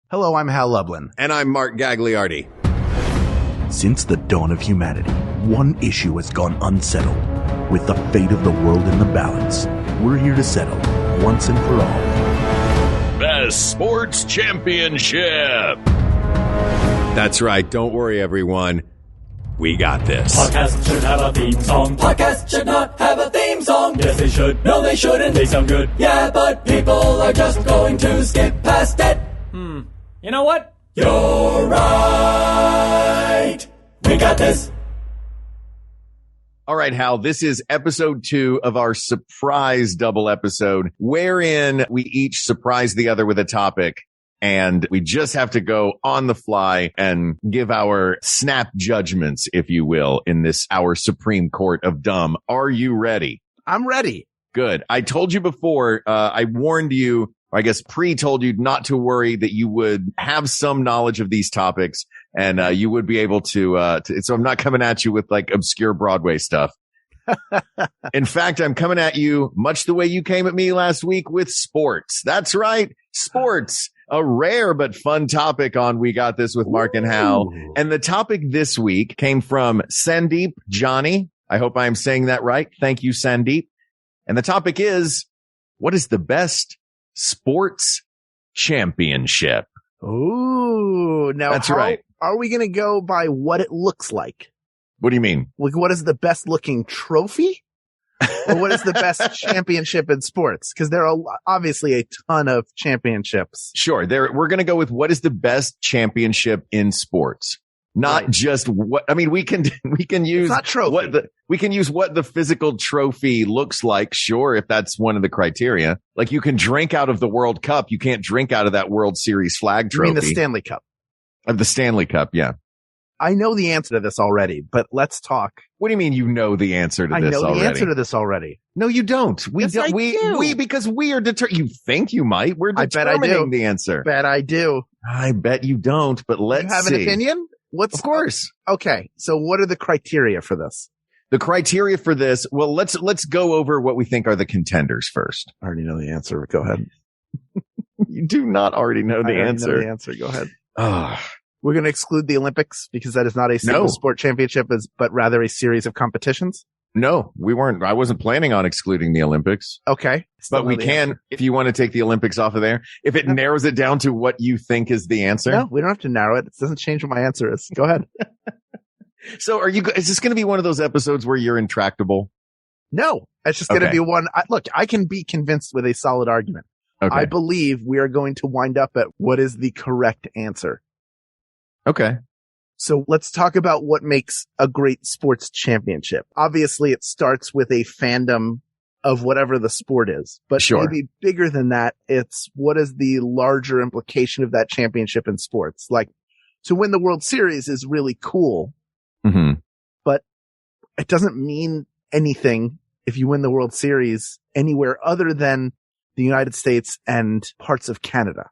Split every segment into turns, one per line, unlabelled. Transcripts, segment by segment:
Hello, I'm Hal Lublin.
And I'm Mark Gagliardi.
Since the dawn of humanity, one issue has gone unsettled. With the fate of the world in the balance, we're here to settle, once and for all,
Best Sports Championship.
That's right. Don't worry, everyone. We got this.
Podcast should have a theme song. Podcast should not have a theme song. Yes, they should. No, they shouldn't. They sound good. Yeah, but people are just going to skip past it. You know what? You're right. We got this.
All right, Hal, this is episode 2 of our surprise double episode, wherein we each surprise the other with a topic, and we just have to go on the fly and give our snap judgments, if you will, in this, our Supreme Court of Dumb. Are you ready?
I'm ready.
Good. I told you before, I warned you, I guess told you not to worry, that you would have some knowledge of these topics and you would be able to, so I'm not coming at you with like obscure Broadway stuff. In fact, I'm coming at you much the way you came at me last week with sports. That's right. Sports, a rare but fun topic on We Got This with Mark and Hal. And the topic this week came from Sandeep Johnny. I hope I am saying that right. Thank you, Sandeep. And the topic is, what is the best sports championship?
Ooh, now
that's right.
Are we going to go by what it looks like?
What do you mean?
Like, what is the best looking trophy? Or what is the best championship in sports? Because there are obviously a ton of championships.
Sure. We're going to go with what is the best championship in sports. Not right. Just what, I mean, we can use
not trophy.
We can use what the physical trophy looks like. Sure. If that's one of the criteria, like you can drink out of the World Cup. You can't drink out of that World Series flag trophy.
You mean the Stanley Cup?
Of the Stanley Cup. Yeah.
I know the answer to this already, but let's talk.
What do you mean you know the answer to this already?
I know the answer to this already.
No, you don't.
Yes, I do.
Because we are you think you might. We're determining the answer.
Bet I do.
I bet you don't, but let's see.
You have an opinion?
Of course.
Okay. So what are the criteria for this?
The criteria for this, well, let's go over what we think are the contenders first.
I already know the answer. Go ahead.
You do not already know the answer.
Know the answer. Go ahead. We're going to exclude the Olympics because that is not a single sport championship, but rather a series of competitions.
No, we weren't. I wasn't planning on excluding the Olympics.
Okay.
But we can, if you want to take the Olympics off of there, if it narrows it down to what you think is the answer.
No, we don't have to narrow it. It doesn't change what my answer is. Go ahead.
So is this going to be one of those episodes where you're intractable?
No, it's just going to be one. Look, I can be convinced with a solid argument. Okay. I believe we are going to wind up at what is the correct answer.
Okay.
So let's talk about what makes a great sports championship. Obviously, it starts with a fandom of whatever the sport is, but maybe bigger than that, it's what is the larger implication of that championship in sports? Like, to win the World Series is really cool, but it doesn't mean anything if you win the World Series anywhere other than the United States and parts of Canada.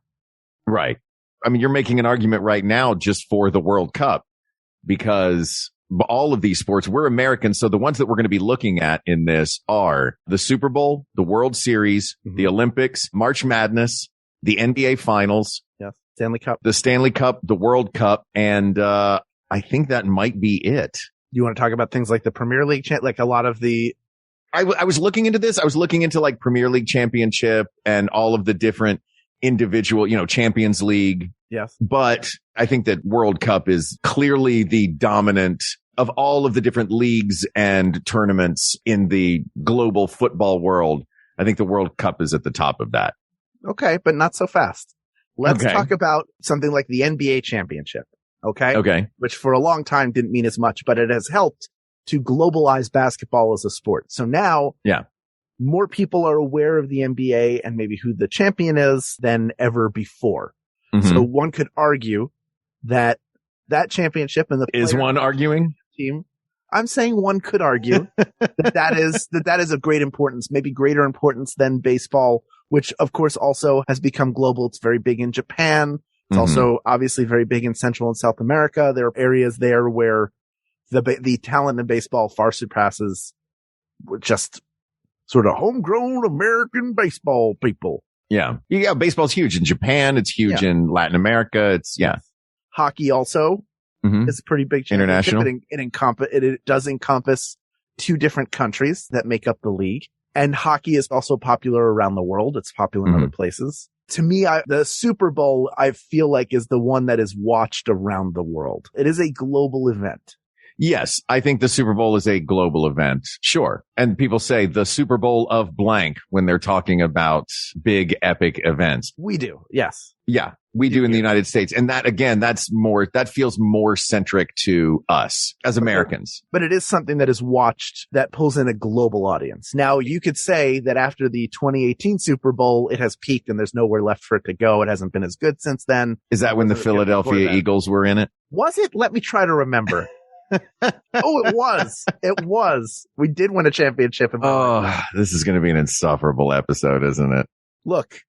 Right. I mean, you're making an argument right now just for the World Cup because all of these sports, we're Americans. So the ones that we're going to be looking at in this are the Super Bowl, the World Series, the Olympics, March Madness, the NBA Finals,
Stanley Cup,
the Stanley Cup, the World Cup. And I think that might be it.
You want to talk about things like the Premier League, like a lot of the.
I was looking into this. I was looking into like Premier League Championship and all of the different individual, Champions League.
Yes.
But I think that World Cup is clearly the dominant of all of the different leagues and tournaments in the global football world. I think the World Cup is at the top of that.
Okay, but not so fast. Let's talk about something like the NBA championship. Okay.
Okay.
Which for a long time didn't mean as much, but it has helped to globalize basketball as a sport. So now.
Yeah.
More people are aware of the NBA and maybe who the champion is than ever before. So one could argue that championship and the
is one arguing
team. I'm saying one could argue that is of great importance, maybe greater importance than baseball, which of course also has become global. It's very big in Japan. It's also obviously very big in Central and South America. There are areas there where the talent in baseball far surpasses just sort of homegrown American baseball people.
Yeah. Yeah. Baseball's huge in Japan. It's huge in Latin America.
Hockey also is a pretty big
international.
It does encompass 2 different countries that make up the league. And hockey is also popular around the world. It's popular in other places. To me, the Super Bowl, I feel like, is the one that is watched around the world. It is a global event.
Yes, I think the Super Bowl is a global event. Sure. And people say the Super Bowl of blank when they're talking about big epic events.
We do. Yes.
Yeah, we do in the United States. And that, again, that feels more centric to us as Americans.
But it is something that is watched that pulls in a global audience. Now, you could say that after the 2018 Super Bowl, it has peaked and there's nowhere left for it to go. It hasn't been as good since then.
Is that when the Philadelphia Eagles were in it?
Was it? Let me try to remember. Oh, it was. It was. We did win a championship.
This is going to be an insufferable episode, isn't it?
Look.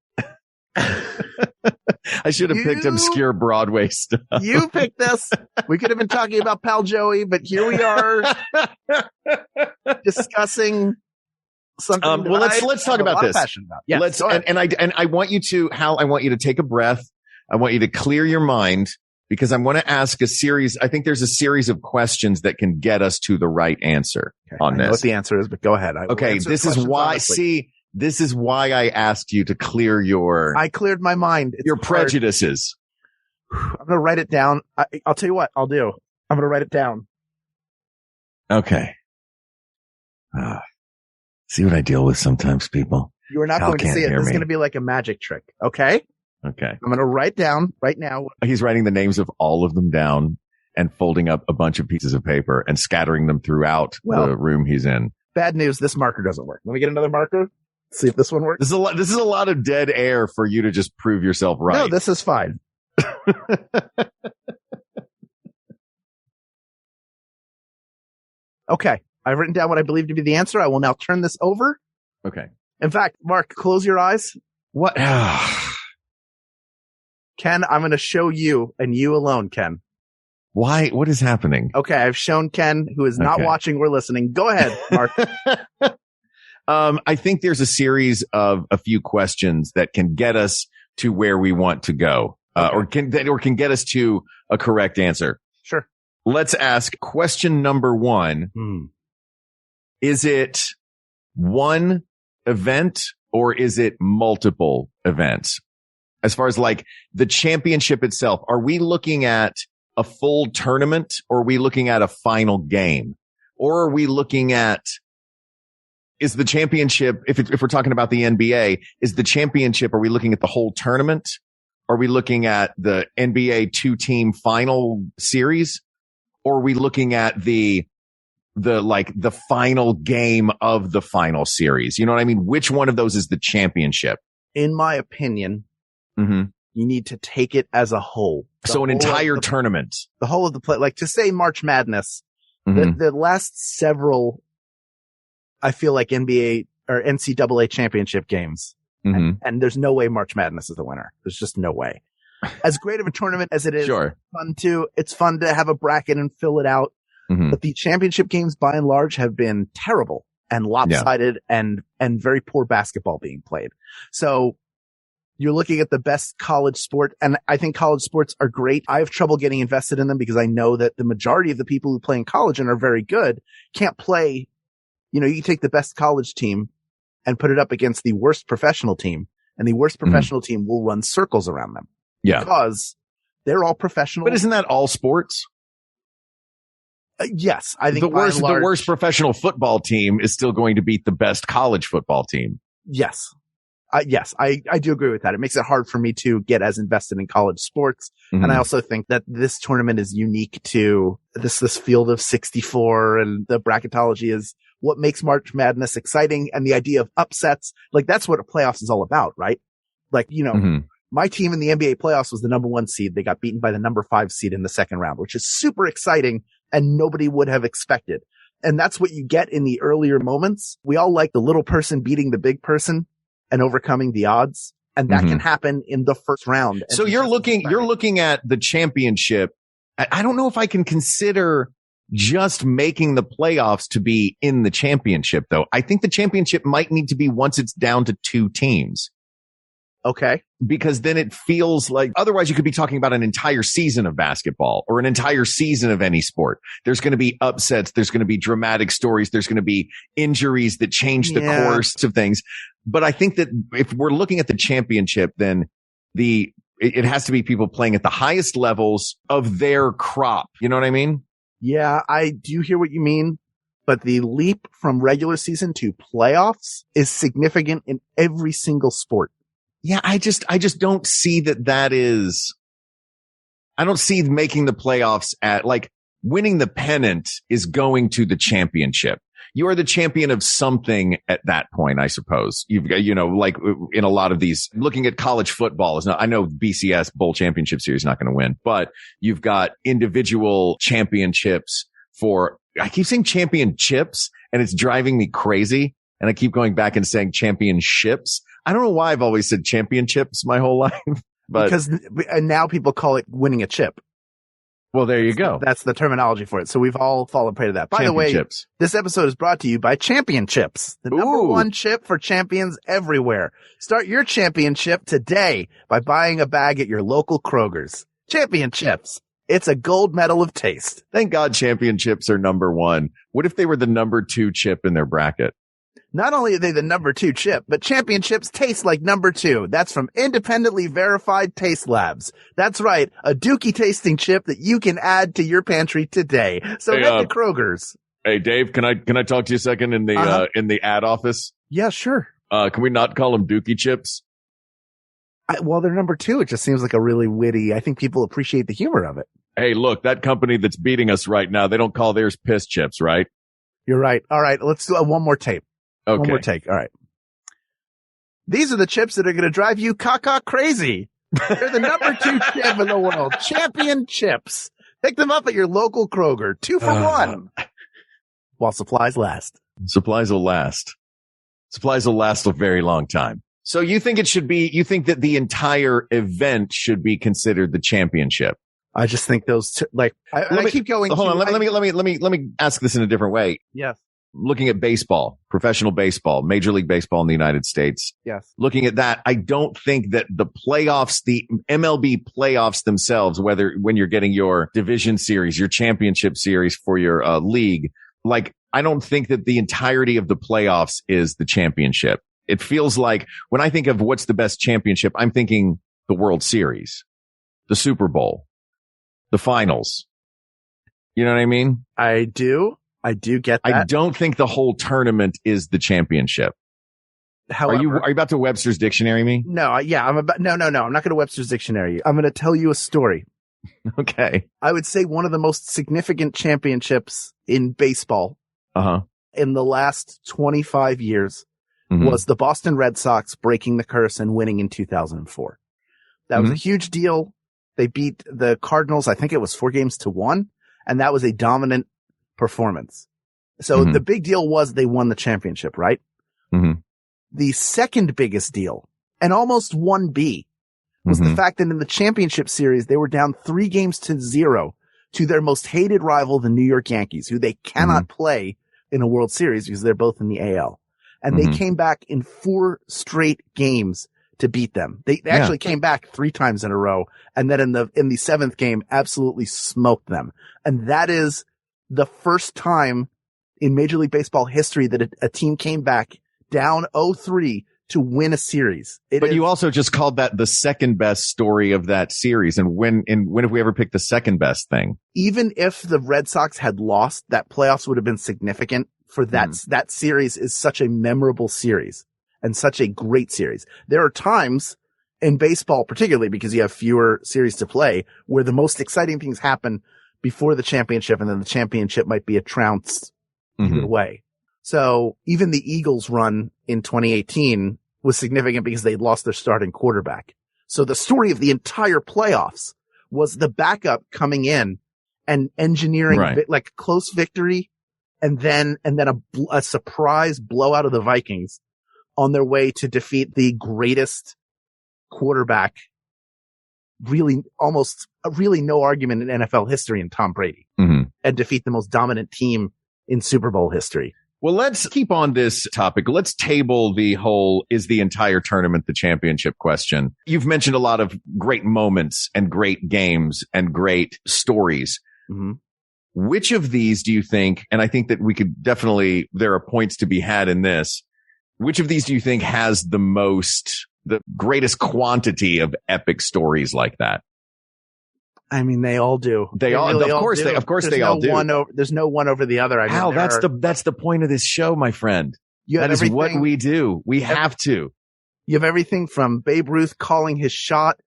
I should have picked obscure Broadway stuff.
You picked this. We could have been talking about Pal Joey, but here we are discussing something.
Well, let's talk about this.
Yes,
I want you to, Hal, I want you to take a breath. I want you to clear your mind because I'm going to ask a series. I think there's a series of questions that can get us to the right answer on this.
I know what the answer is, but go ahead.
This is why, honestly. This is why I asked you to clear
I cleared my mind.
Your prejudices.
I'm going to write it down. I'll tell you what I'll do. I'm going to write it down.
Okay. See what I deal with sometimes, people.
You are not going to see it. This is going to be like a magic trick. Okay.
Okay.
I'm going to write down right now.
He's writing the names of all of them down and folding up a bunch of pieces of paper and scattering them throughout the room he's in.
Bad news. This marker doesn't work. Let me get another marker. See if this one works.
This is a lot of dead air for you to just prove yourself right.
No, this is fine. Okay. I've written down what I believe to be the answer. I will now turn this over.
Okay.
In fact, Mark, close your eyes.
What?
Ken, I'm going to show you and you alone, Ken.
Why? What is happening?
Okay. I've shown Ken, who is not watching or listening. Go ahead, Mark.
I think there's a series of a few questions that can get us to where we want to go, or can get us to a correct answer.
Sure.
Let's ask question number 1. Is it one event or is it multiple events? As far as like the championship itself, are we looking at a full tournament or are we looking at a final game? Or are we looking at, is the championship, if we're talking about the NBA, is the championship, are we looking at the whole tournament? Are we looking at the NBA 2-team final series? Or are we looking at the final game of the final series? You know what I mean? Which one of those is the championship?
In my opinion, you need to take it as a whole.
So an entire tournament.
The whole of the play, like to say March Madness, the last several, I feel like NBA or NCAA championship games. And there's no way March Madness is the winner. There's just no way. As great of a tournament as it is, it's fun to have a bracket and fill it out. But the championship games by and large have been terrible and lopsided and very poor basketball being played. So you're looking at the best college sport. And I think college sports are great. I have trouble getting invested in them because I know that the majority of the people who play in college and are very good can't play. You know, you take the best college team and put it up against the worst professional team, and the worst professional team will run circles around them.
Yeah.
Because they're all professional.
But isn't that all sports?
Yes. I think
the worst professional football team is still going to beat the best college football team.
Yes. Yes, I do agree with that. It makes it hard for me to get as invested in college sports. And I also think that this tournament is unique to this field of 64, and the bracketology is what makes March Madness exciting, and the idea of upsets. Like that's what a playoffs is all about, right? Like, you know, my team in the NBA playoffs was the number 1 seed. They got beaten by the number 5 seed in the second round, which is super exciting and nobody would have expected. And that's what you get in the earlier moments. We all like the little person beating the big person and overcoming the odds. And that can happen in the first round.
So you're looking at the championship. I don't know if I can consider just making the playoffs to be in the championship, though. I think the championship might need to be once it's down to 2 teams.
Okay.
Because then it feels like, otherwise you could be talking about an entire season of basketball or an entire season of any sport. There's going to be upsets. There's going to be dramatic stories. There's going to be injuries that change the course of things. But I think that if we're looking at the championship, then it has to be people playing at the highest levels of their crop. You know what I mean?
Yeah, I do hear what you mean. But the leap from regular season to playoffs is significant in every single sport.
Yeah, I just don't see that is, I don't see making the playoffs at, like, winning the pennant is going to the championship. You are the champion of something at that point, I suppose. You've got, like in a lot of these, looking at college football is not, I know BCS Bowl Championship Series is not going to win, but you've got individual championships I keep saying championships and it's driving me crazy. And I keep going back and saying championships. I don't know why I've always said championships my whole life, but
and now people call it winning a chip.
Well, there you go.
That's the terminology for it. So we've all fallen prey to that. By the way, this episode is brought to you by Championships, the number one chip for champions everywhere. Start your championship today by buying a bag at your local Kroger's. Championships. It's a gold medal of taste.
Thank God championships are number one. What if they were the number 2 chip in their bracket?
Not only are they the number 2 chip, but championships taste like number 2. That's from independently verified taste labs. That's right. A Dookie tasting chip that you can add to your pantry today. So head to Kroger's.
Hey, Dave, can I talk to you a second in the ad office?
Yeah, sure.
Can we not call them Dookie chips?
Well, they're number 2. It just seems like a really witty, I think people appreciate the humor of it.
Hey, look, that company that's beating us right now, they don't call theirs piss chips, right?
You're right. All right. Let's do one more tape.
Okay.
One more take. All right. These are the chips that are going to drive you caca crazy. They're the number 2 chip in the world. Champion chips. Pick them up at your local Kroger. 2 for 1. While supplies last.
Supplies will last. Supplies will last a very long time. So you think you think that the entire event should be considered the championship?
I just think those two, I keep going.
Hold on. Let me ask this in a different way.
Yes.
Looking at baseball, professional baseball, Major League Baseball in the United States.
Yes.
Looking at that, I don't think that the playoffs, the MLB playoffs themselves, when you're getting your division series, your championship series for your league, I don't think that the entirety of the playoffs is the championship. It feels like when I think of what's the best championship, I'm thinking the World Series, the Super Bowl, the finals. You know what I mean?
I do get that.
I don't think the whole tournament is the championship.
However,
are you about to Webster's Dictionary me?
No, yeah, I'm not going to Webster's Dictionary. I'm going to tell you a story.
Okay.
I would say one of the most significant championships in baseball in the last 25 years was the Boston Red Sox breaking the curse and winning in 2004. That was a huge deal. They beat the Cardinals. I think it was 4-1, and that was a dominant performance. So the big deal was they won the championship, right? The second biggest deal, and almost 1B, was the fact that in the championship series, they were down 3-0 to their most hated rival, the New York Yankees, who they cannot play in a World Series because they're both in the AL. And they came back in 4 straight games to beat them. They actually came back 3 times in a row. And then in the 7th game, absolutely smoked them. And that is the first time in Major League Baseball history that a team came back down 0-3 to win a series.
You also just called that the second best story of that series. And when have we ever picked the second best thing?
Even if the Red Sox had lost, that playoffs would have been significant for that. That series is such a memorable series and such a great series. There are times in baseball, particularly because you have fewer series to play, where the most exciting things happen before the championship, and then the championship might be a trounce either way. So even the Eagles run in 2018 was significant because they lost their starting quarterback. So the story of the entire playoffs was the backup coming in and engineering like a close victory, and then a surprise blowout of the Vikings on their way to defeat the greatest quarterback, really no argument in NFL history, in Tom Brady, and defeat the most dominant team in Super Bowl history.
Well, let's keep on this topic. Let's table the whole, is the entire tournament the championship question? You've mentioned a lot of great moments and great games and great stories.
Mm-hmm.
Which of these do you think, and I think that we could definitely, there are points to be had in this, which of these do you think has the greatest quantity of epic stories like that?
I mean, they all do.
They all do. Of course they all do.
There's no one over the other. I mean,
Al, that's the point of this show, my friend. That is what we do. We have to.
You have everything from Babe Ruth calling his shot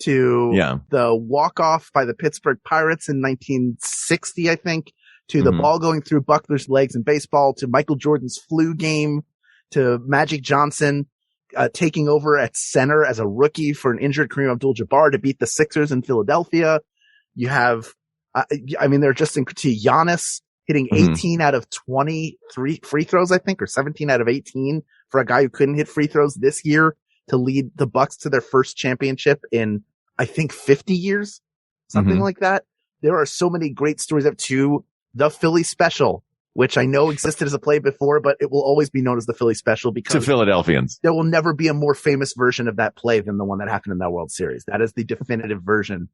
to the walk-off by the Pittsburgh Pirates in 1960, I think, to the ball going through Buckler's legs in baseball, to Michael Jordan's flu game, to Magic Johnson taking over at center as a rookie for an injured Kareem Abdul-Jabbar to beat the Sixers in Philadelphia. You have, they're just to Giannis hitting 18 out of 23 free throws, I think, or 17 out of 18 for a guy who couldn't hit free throws this year to lead the Bucks to their first championship in, I think, 50 years, something like that. There are so many great stories up to the Philly Special, which I know existed as a play before, but it will always be known as the Philly Special because
to Philadelphians,
there will never be a more famous version of that play than the one that happened in that World Series. That is the definitive version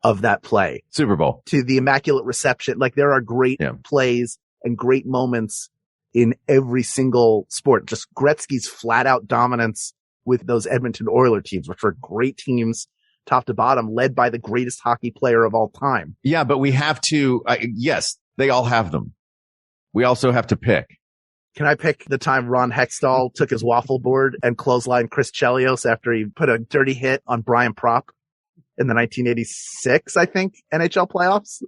of that play.
Super Bowl.
To the Immaculate Reception. Like, there are great plays and great moments in every single sport. Just Gretzky's flat out dominance with those Edmonton Oilers teams, which were great teams, top to bottom, led by the greatest hockey player of all time.
Yeah, but we have to, yes, they all have them. We also have to pick.
Can I pick the time Ron Hextall took his waffle board and clotheslined Chris Chelios after he put a dirty hit on Brian Propp in the 1986, I think, NHL playoffs?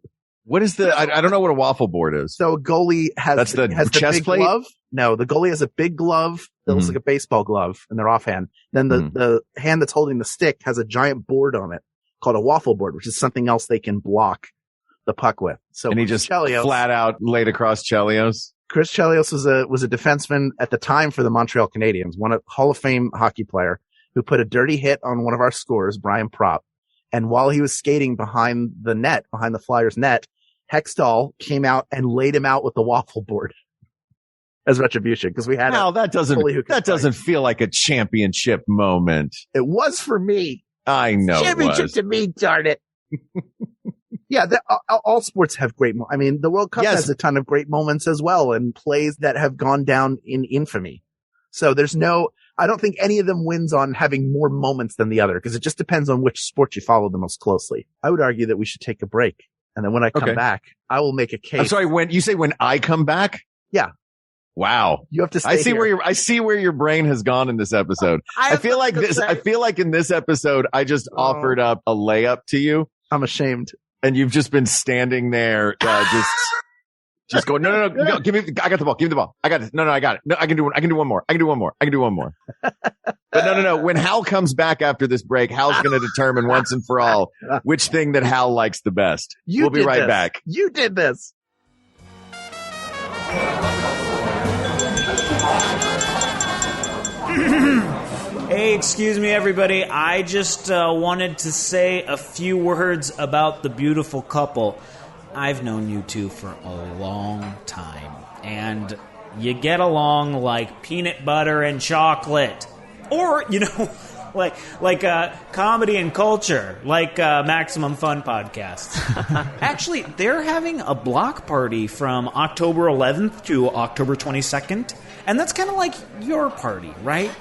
What is I don't know what a waffle board is.
So a goalie has the
chest
big
plate?
glove. No, the goalie has a big glove that looks like a baseball glove in their offhand. Then the hand that's holding the stick has a giant board on it called a waffle board, which is something else they can block the puck with. So
and he just flat out laid across Chelios.
Chris Chelios was a defenseman at the time for the Montreal Canadiens, a Hall of Fame hockey player who put a dirty hit on one of our scorers, Brian Propp. And while he was skating behind the Flyers net, Hextall came out and laid him out with the waffle board as retribution because we had
that doesn't feel like a championship moment.
It was for me.
I know
championship to me, darn it. Yeah, all sports have great moments. I mean, the World Cup has a ton of great moments as well and plays that have gone down in infamy. So I don't think any of them wins on having more moments than the other because it just depends on which sport you follow the most closely. I would argue that we should take a break. And then when I come back, I will make a case.
I'm sorry, when I come back?
Yeah.
Wow.
You have to stay here.
I see where your brain has gone in this episode. I feel like in this episode, I just offered up a layup to you.
I'm ashamed.
And you've just been standing there, just going, no, give me, I got the ball. Give me the ball. I got it. No, I got it. No, I can do one more. But no. When Hal comes back after this break, Hal's going to determine once and for all which thing that Hal likes the best. We'll be right back.
You did this.
Hey, excuse me, everybody. I just wanted to say a few words about the beautiful couple. I've known you two for a long time, and you get along like peanut butter and chocolate. Or, like comedy and culture, like Maximum Fun podcasts. Actually, they're having a block party from October 11th to October 22nd, and that's kind of like your party, right?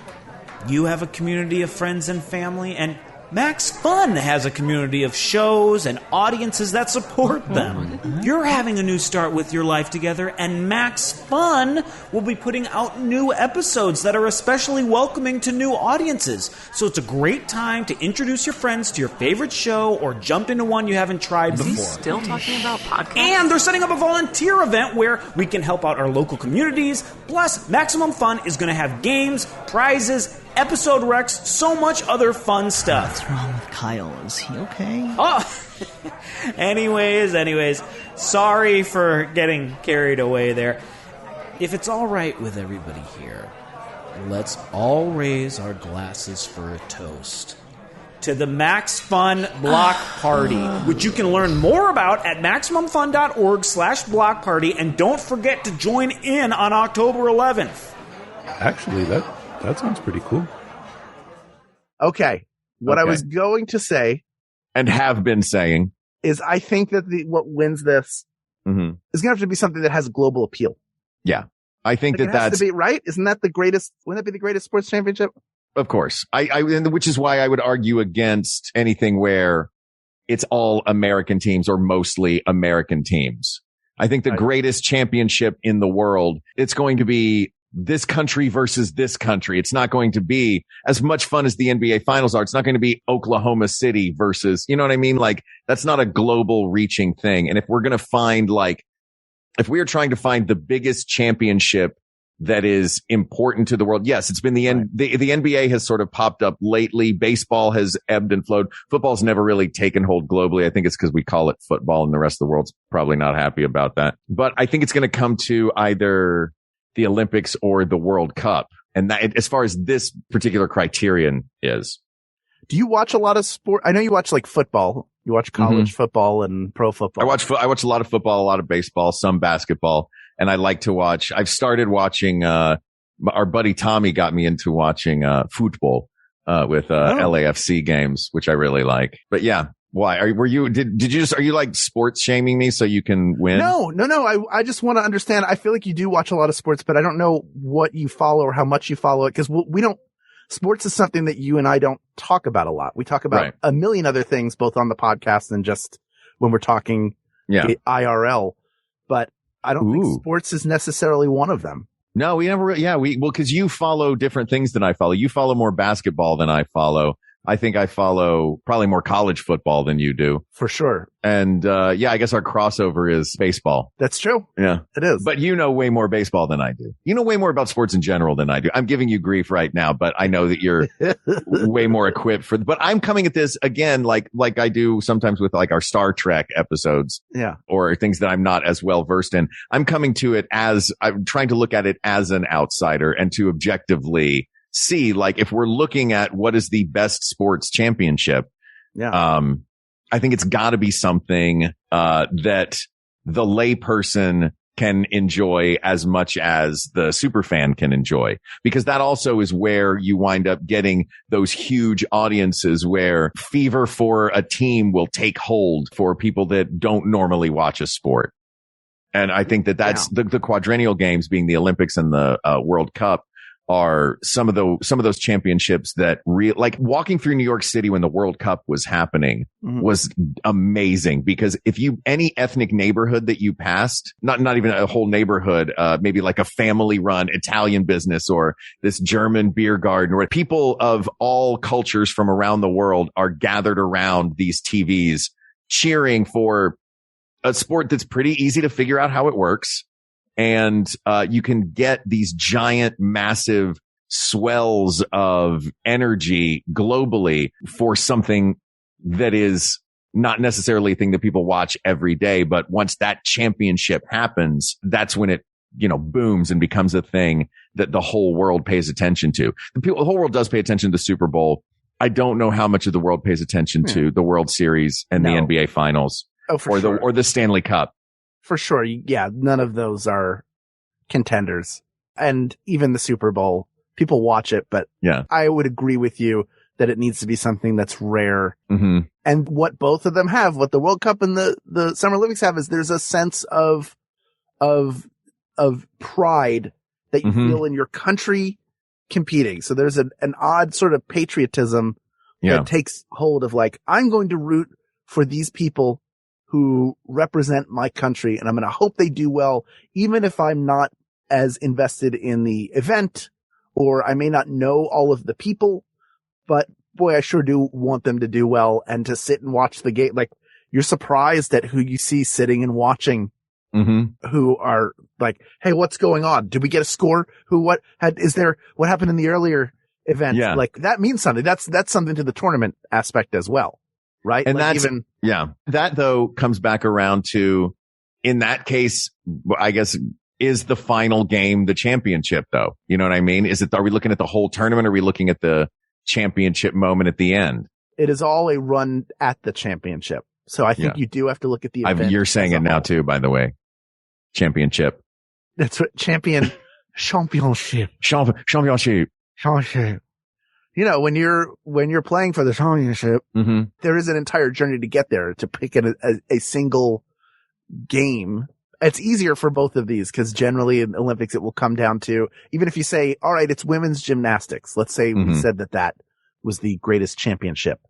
You have a community of friends and family, and Max Fun has a community of shows and audiences that support them. You're having a new start with your life together, and Max Fun will be putting out new episodes that are especially welcoming to new audiences. So it's a great time to introduce your friends to your favorite show or jump into one you haven't tried before.
Is he still talking about podcasts?
And they're setting up a volunteer event where we can help out our local communities. Plus, Maximum Fun is going to have games, prizes, episode recs, so much other fun stuff.
What's wrong with Kyle? Is he okay?
Oh, anyways, sorry for getting carried away there. If it's all right with everybody here, let's all raise our glasses for a toast to the Max Fun Block Party, which you can learn more about at MaximumFun.org/block party. And don't forget to join in on October 11th.
Actually, that sounds pretty cool.
Okay. What I was going to say,
and have been saying,
is I think that what wins this is going to have to be something that has global appeal.
Yeah. I think
that's has to be right. Isn't that the greatest? Wouldn't that be the greatest sports championship?
Of course. Which is why I would argue against anything where it's all American teams or mostly American teams. I think the greatest championship in the world, it's going to be this country versus this country. It's not going to be as much fun as the NBA finals are. It's not going to be Oklahoma City versus, you know what I mean? Like, that's not a global reaching thing. And if we're going to find if we are trying to find the biggest championship that is important to the world, yes, it's been the NBA has sort of popped up lately. Baseball has ebbed and flowed. Football's never really taken hold globally. I think it's because we call it football and the rest of the world's probably not happy about that. But I think it's going to come to either the Olympics or the World Cup. And that, as far as this particular criterion is.
Do you watch a lot of sport? I know you watch like football. You watch college football and pro football.
I watch a lot of football, a lot of baseball, some basketball, and I like to watch. I've started watching. Our buddy Tommy got me into watching football with LAFC games, which I really like. But yeah, why are you like sports shaming me so you can win?
No. I just want to understand. I feel like you do watch a lot of sports, but I don't know what you follow or how much you follow it because we don't. Sports is something that you and I don't talk about a lot. We talk about a million other things, both on the podcast and just when we're talking IRL. But I don't think sports is necessarily one of them.
No, we never. Because you follow different things than I follow. You follow more basketball than I follow. I think I follow probably more college football than you do.
For sure.
And, I guess our crossover is baseball.
That's true.
Yeah.
It is.
But you know way more baseball than I do. You know way more about sports in general than I do. I'm giving you grief right now, but I know that you're way more equipped but I'm coming at this again, like I do sometimes with like our Star Trek episodes.
Yeah.
Or things that I'm not as well versed in. I'm coming to it I'm trying to look at it as an outsider and to objectively see, like, if we're looking at what is the best sports championship, I think it's got to be something that the layperson can enjoy as much as the superfan can enjoy, because that also is where you wind up getting those huge audiences where fever for a team will take hold for people that don't normally watch a sport. And I think that's the quadrennial games, being the Olympics and the World Cup, are some of those championships that like walking through New York City when the World Cup was happening was amazing, because any ethnic neighborhood that you passed, not even a whole neighborhood, maybe like a family run Italian business or this German beer garden, where people of all cultures from around the world are gathered around these TVs cheering for a sport that's pretty easy to figure out how it works. And you can get these giant, massive swells of energy globally for something that is not necessarily a thing that people watch every day. But once that championship happens, that's when it, booms and becomes a thing that the whole world pays attention to. The whole world does pay attention to the Super Bowl. I don't know how much of the world pays attention to the World Series and the NBA Finals or the Stanley Cup.
For sure. Yeah. None of those are contenders. And even the Super Bowl, people watch it, but I would agree with you that it needs to be something that's rare.
Mm-hmm.
And what both of them have, what the World Cup and the Summer Olympics have, is there's a sense of pride that you feel in your country competing. So there's an odd sort of patriotism that takes hold of, like, I'm going to root for these people who represent my country, and I'm going to hope they do well, even if I'm not as invested in the event, or I may not know all of the people, but boy, I sure do want them to do well and to sit and watch the game. Like, you're surprised at who you see sitting and watching, who are like, hey, what's going on? Did we get a score? What happened in the earlier event?
Yeah.
Like, that means something. That's something to the tournament aspect as well. Right.
And that though comes back around to, in that case, I guess, is the final game the championship though? You know what I mean? Are we looking at the whole tournament? Or are we looking at the championship moment at the end?
it is all a run at the championship. So I think you do have to look at the event.
You're saying it now too, by the way. Championship.
That's what championship.
Championship.
You know, when you're playing for the championship, there is an entire journey to get there to pick a single game. It's easier for both of these because generally in the Olympics, it will come down to, even if you say, all right, it's women's gymnastics. Let's say we said that was the greatest championship.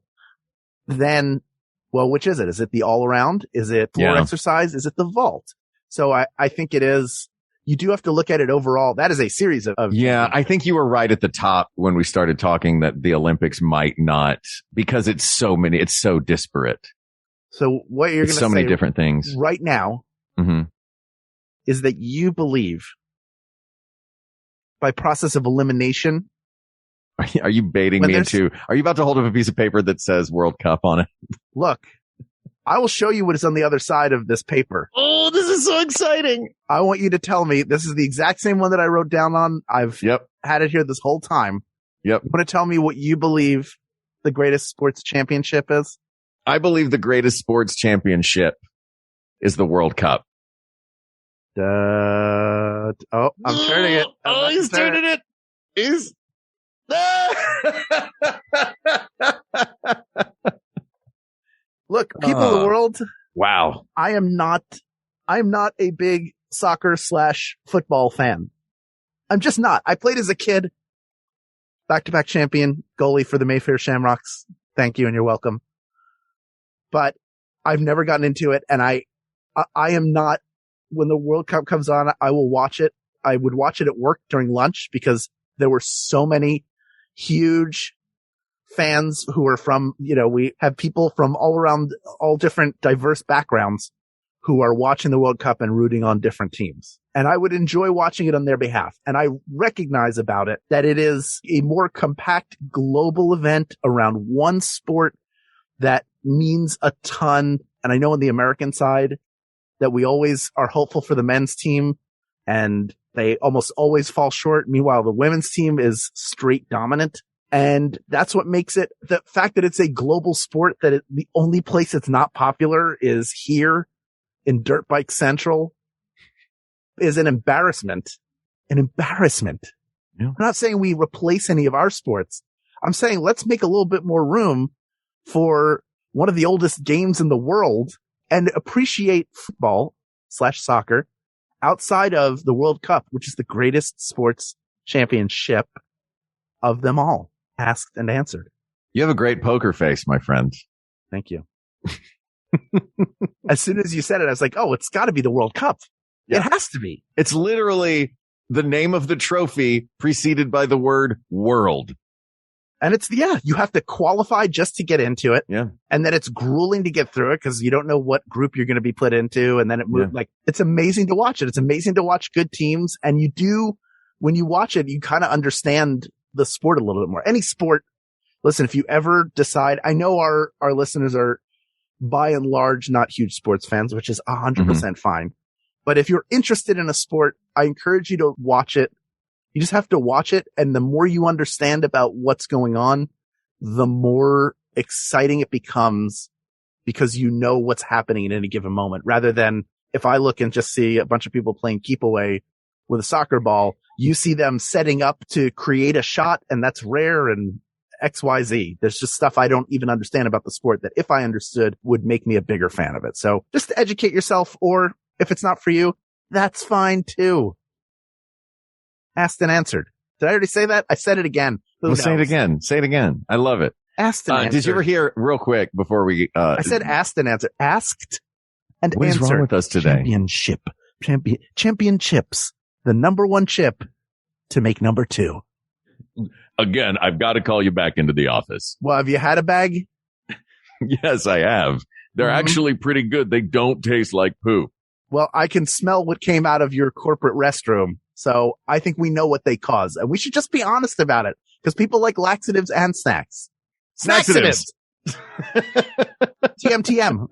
Then, well, which is it? Is it the all around? Is it floor exercise? Is it the vault? So I think it is. You do have to look at it overall. That is a series of.
Yeah, I think you were right at the top when we started talking that the Olympics might not, because it's so disparate.
So what you're going to say,
so many different things
right now, is that you believe by process of elimination.
Are you baiting me into? Are you about to hold up a piece of paper that says World Cup on it?
Look. I will show you what is on the other side of this paper.
Oh, this is so exciting.
I want you to tell me this is the exact same one that I wrote down on. I've had it here this whole time.
Yep.
You want to tell me what you believe the greatest sports championship is?
I believe the greatest sports championship is the World Cup.
I'm turning it.
He's turning it. He's.
Look, people of the world.
Wow.
I am not a big soccer/football fan. I'm just not. I played as a kid, back-to-back champion, goalie for the Mayfair Shamrocks. Thank you and you're welcome. But I've never gotten into it, and I am not, when the World Cup comes on, I will watch it. I would watch it at work during lunch because there were so many huge fans who are from, we have people from all around, all different diverse backgrounds who are watching the World Cup and rooting on different teams. And I would enjoy watching it on their behalf. And I recognize about it that it is a more compact global event around one sport that means a ton. And I know on the American side that we always are hopeful for the men's team and they almost always fall short. Meanwhile, the women's team is straight dominant. And that's what makes it, the fact that it's a global sport, that the only place it's not popular is here in Dirt Bike Central, is an embarrassment. An embarrassment. Yeah. I'm not saying we replace any of our sports. I'm saying let's make a little bit more room for one of the oldest games in the world and appreciate football/soccer outside of the World Cup, which is the greatest sports championship of them all. Asked and answered.
You have a great poker face, my friend.
Thank you. As soon as you said it, I was like, oh, it's got to be the World Cup. Yeah. It has to be.
It's literally the name of the trophy preceded by the word world.
And you have to qualify just to get into it.
Yeah.
And then it's grueling to get through it because you don't know what group you're going to be put into. And then it moves it's amazing to watch it. It's amazing to watch good teams. And when you watch it, you kind of understand the sport a little bit more. Any sport. Listen, if you ever decide, I know our listeners are by and large not huge sports fans, which is 100% fine. But if you're interested in a sport, I encourage you to watch it. You just have to watch it. And the more you understand about what's going on, the more exciting it becomes because you know what's happening at any given moment, rather than if I look and just see a bunch of people playing keep away with a soccer ball, you see them setting up to create a shot, and that's rare and XYZ. There's just stuff I don't even understand about the sport that if I understood would make me a bigger fan of it. So just to educate yourself, or if it's not for you, that's fine too. Asked and answered. Did I already say that? I said it again.
Well, say it again. Say it again. I love it.
Asked and answered.
Did you ever hear, real quick before we,
I said asked and answered. Asked and
what
answered.
What is wrong with us today?
Championships. The number one chip to make number two.
Again, I've got to call you back into the office.
Well, have you had a bag?
Yes, I have. They're actually pretty good. They don't taste like poop.
Well, I can smell what came out of your corporate restroom. So I think we know what they cause. And we should just be honest about it because people like laxatives and snacks. Snackatives. TM.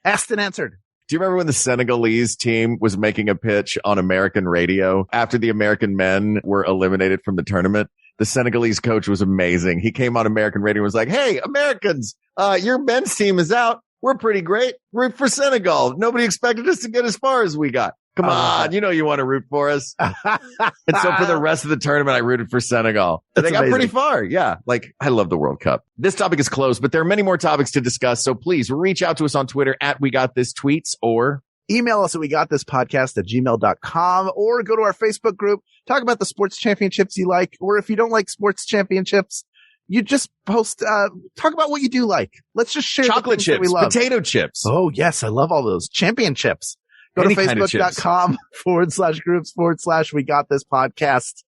Asked and answered.
Do you remember when the Senegalese team was making a pitch on American radio after the American men were eliminated from the tournament? The Senegalese coach was amazing. He came on American radio and was like, hey, Americans, your men's team is out. We're pretty great. Root for Senegal. Nobody expected us to get as far as we got. Come on. You know you want to root for us. And so for the rest of the tournament, I rooted for Senegal. They got pretty far. Yeah. Like, I love the World Cup. This topic is closed, but there are many more topics to discuss. So please reach out to us on Twitter at WeGotThisTweets or
email us at WeGotThisPodcast@gmail.com or go to our Facebook group. Talk about the sports championships you like, or if you don't like sports championships, you just post, talk about what you do like. Let's just share
chocolate chips, we love. Potato chips.
Oh, yes. I love all those championships. Go to Facebook.com/groups/We Got This Podcast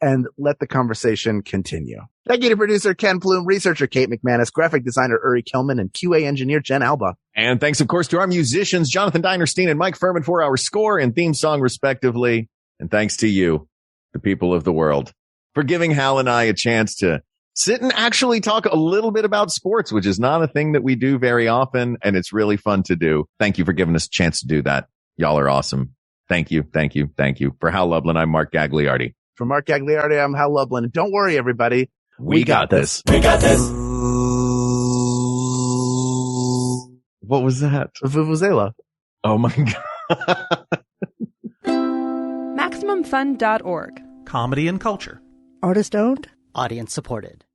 and let the conversation continue. Thank you to producer Ken Plume, researcher Kate McManus, graphic designer Uri Kelman, and QA engineer Jen Alba.
And thanks, of course, to our musicians, Jonathan Dinerstein and Mike Furman, for our score and theme song, respectively. And thanks to you, the people of the world, for giving Hal and I a chance to sit and actually talk a little bit about sports, which is not a thing that we do very often, and it's really fun to do. Thank you for giving us a chance to do that. Y'all are awesome. Thank you, thank you, thank you. For Hal Lublin, I'm Mark Gagliardi.
For Mark Gagliardi, I'm Hal Lublin. And don't worry, everybody.
We got this.
We got this.
What was that?
Vuvuzela.
Oh, my God.
MaximumFun.org.
Comedy and culture.
Artist owned. Audience supported.